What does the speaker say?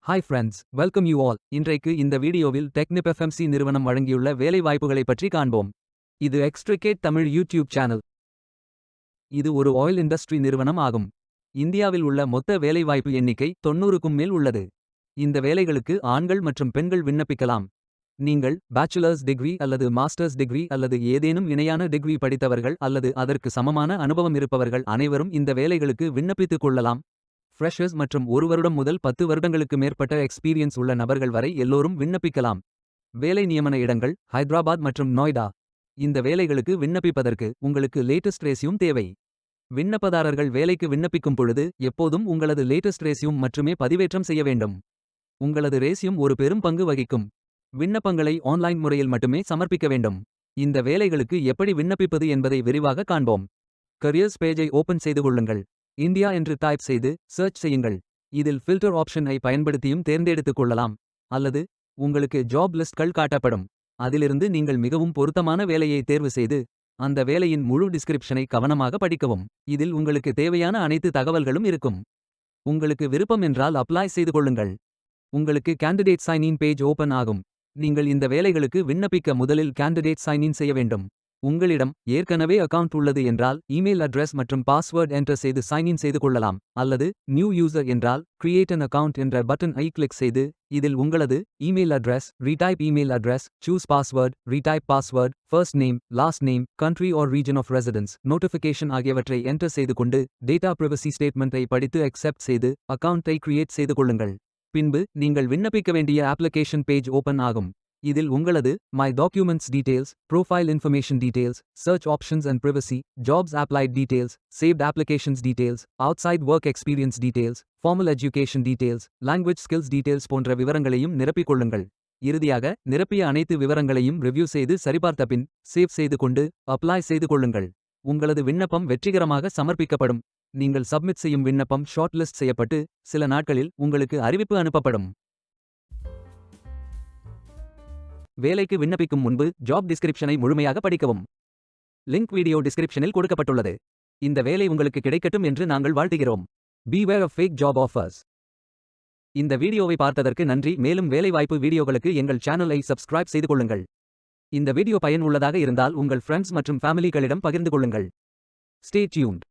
Hi friends, welcome you all. இன்றைக்கு இந்த வீடியோவில் டெக்னிப் எஃப்எம்சி நிறுவனம் வழங்கியுள்ள வேலை வாய்ப்புகளை பற்றி காண்போம். இது எக்ஸ்ட்ரிகேட் தமிழ் யூடியூப் சேனல். இது ஒரு ஆயில் இண்டஸ்ட்ரி நிறுவனம் ஆகும். இந்தியாவில் உள்ள மொத்த வேலைவாய்ப்பு எண்ணிக்கை 90க்கும் மேல் உள்ளது. இந்த வேலைகளுக்கு ஆண்கள் மற்றும் பெண்கள் விண்ணப்பிக்கலாம். நீங்கள் பேச்சுலர்ஸ் டிகிரி அல்லது மாஸ்டர்ஸ் டிகிரி அல்லது ஏதேனும் இணையான டிகிரி படித்தவர்கள் அல்லது அதற்கு சமமான அனுபவம் இருப்பவர்கள் அனைவரும் இந்த வேலைகளுக்கு விண்ணப்பித்துக் கொள்ளலாம். ஃப்ரெஷர்ஸ் மற்றும் 1 வருடம் முதல் 10 வருடங்களுக்கு மேற்பட்ட எக்ஸ்பீரியன்ஸ் உள்ள நபர்கள் வரை எல்லோரும் விண்ணப்பிக்கலாம். வேலை நியமன இடங்கள் ஹைதராபாத் மற்றும் நொய்டா. இந்த வேலைகளுக்கு விண்ணப்பிப்பதற்கு உங்களுக்கு லேட்டஸ்ட் ரேசியும் தேவை. விண்ணப்பதாரர்கள் வேலைக்கு விண்ணப்பிக்கும் பொழுது எப்போதும் உங்களது லேட்டஸ்ட் ரேசியும் மட்டுமே பதிவேற்றம் செய்ய வேண்டும். உங்களது ரேசியும் ஒரு பெரும் பங்கு வகிக்கும். விண்ணப்பங்களை ஆன்லைன் முறையில் மட்டுமே சமர்ப்பிக்க வேண்டும். இந்த வேலைகளுக்கு எப்படி விண்ணப்பிப்பது என்பதை விரிவாக காண்போம். கரியர்ஸ் பேஜை ஓபன் செய்து கொள்ளுங்கள். இந்தியா என்று டைப் செய்து சர்ச் செய்யுங்கள். இதில் ஃபில்டர் ஆப்ஷனை பயன்படுத்தியும் தேர்ந்தெடுத்துக் கொள்ளலாம். அல்லது உங்களுக்கு ஜாப் லிஸ்ட்கள் காட்டப்படும். அதிலிருந்து நீங்கள் மிகவும் பொருத்தமான வேலையை தேர்வு செய்து அந்த வேலையின் முழு டிஸ்கிரிப்ஷனை கவனமாக படிக்கவும். இதில் உங்களுக்கு தேவையான அனைத்து தகவல்களும் இருக்கும். உங்களுக்கு விருப்பம் என்றால் அப்ளை செய்து கொள்ளுங்கள். உங்களுக்கு candidate sign in page open ஆகும். நீங்கள் இந்த வேலைகளுக்கு விண்ணப்பிக்க முதலில் கேண்டிடேட் சைன் இன் செய்ய வேண்டும். உங்களிடம் ஏற்கனவே அக்கவுண்ட் உள்ளது என்றால் இமெயில் அட்ரஸ் மற்றும் பாஸ்வேர்ட் என்டர் செய்து சைன் இன் செய்து கொள்ளலாம். அல்லது நியூ யூசர் என்றால் கிரியேட் அன் அக்கவுண்ட் என்ற பட்டன் ஐ கிளிக் செய்து இதில் உங்களது email address, retype email address, choose password, retype password, first name, last name, country or region of residence, notification ஆகியவற்றை என்டர் செய்து கொண்டு டேட்டா பிரைவசி ஸ்டேட்மெண்ட்டை படித்து அக்செப்ட் செய்து அக்கவுண்டை கிரியேட் செய்து கொள்ளுங்கள். பின்பு நீங்கள் விண்ணப்பிக்க வேண்டிய அப்ளிகேஷன் பேஜ் ஓபன் ஆகும். இதில் உங்களது my documents details, profile information details, search options and privacy, jobs applied details, saved applications details, outside work experience details, formal education details, language skills details போன்ற விவரங்களையும் நிரப்பிக் கொள்ளுங்கள். இறுதியாக நிரப்பிய அனைத்து விவரங்களையும் ரிவ்யூ செய்து சரிபார்த்த பின் சேவ் செய்து கொண்டு அப்ளை செய்து கொள்ளுங்கள். உங்களது விண்ணப்பம் வெற்றிகரமாக சமர்ப்பிக்கப்படும். நீங்கள் சப்மிட் செய்யும் விண்ணப்பம் ஷார்ட் லிஸ்ட் செய்யப்பட்டு சில நாட்களில் உங்களுக்கு அறிவிப்பு அனுப்பப்படும். வேலைக்கு விண்ணப்பிக்கும் முன்பு ஜாப் டிஸ்கிரிப்ஷனை முழுமையாக படிக்கவும். லிங்க் வீடியோ டிஸ்கிரிப்ஷனில் கொடுக்கப்பட்டுள்ளது. இந்த வேலை உங்களுக்கு கிடைக்கட்டும் என்று நாங்கள் வாழ்த்துகிறோம். Beware of fake job offers. இந்த வீடியோவை பார்த்ததற்கு நன்றி. மேலும் வேலைவாய்ப்பு வீடியோகளுக்கு எங்கள் சேனலை சப்ஸ்கிரைப் செய்து கொள்ளுங்கள். இந்த வீடியோ பயன் உள்ளதாக இருந்தால் உங்கள் ஃப்ரெண்ட்ஸ் மற்றும் ஃபேமிலிகளிடம் பகிர்ந்து கொள்ளுங்கள். Stay tuned.